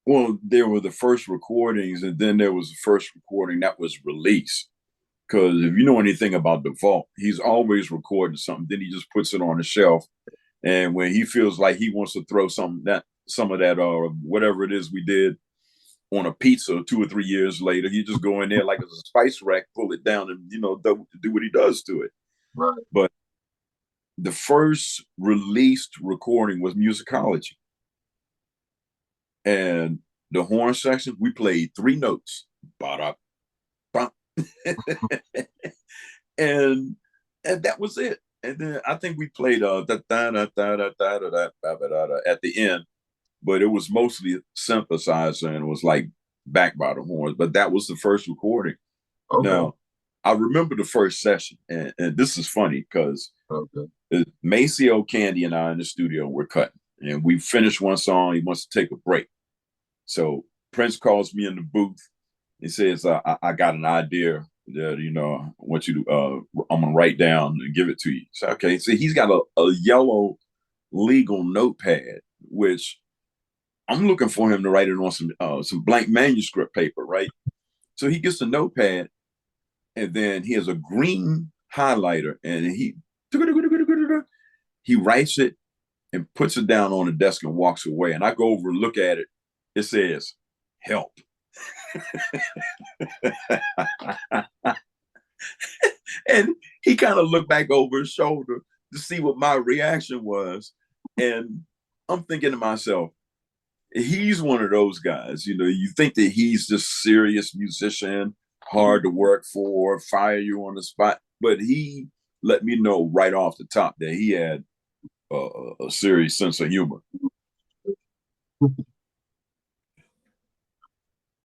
Well, there were the first recordings, and then there was the first recording that was released. Because if you know anything about the vault, he's always recording something. Then he just puts it on the shelf, and when he feels like he wants to throw some of that whatever it is we did on a pizza 2 or 3 years later, he just go in there like it's a spice rack, pull it down, and do what he does to it. Right. But the first released recording was Musicology, and the horn section we played three notes, ba da, and that was it. And then I think we played da da da da da da da da at the end, but it was mostly synthesizer and it was like backed by the horns. But that was the first recording. Okay. Now, I remember the first session, and this is funny because Okay. Maceo, Candy, and I in the studio were cutting, and we finished one song. He wants to take a break, so Prince calls me in the booth. He says, "I got an idea that I want you to. I'm gonna write down and give it to you." So okay, so he's got a yellow legal notepad, which I'm looking for him to write it on some blank manuscript paper, right? So he gets a notepad, and then he has a green highlighter, and he writes it and puts it down on the desk and walks away. And I go over and look at it. It says, "Help." And he kind of looked back over his shoulder to see what my reaction was. And I'm thinking to myself, he's one of those guys, you think that he's this serious musician, hard to work for, fire you on the spot. But he let me know right off the top that he had a serious sense of humor.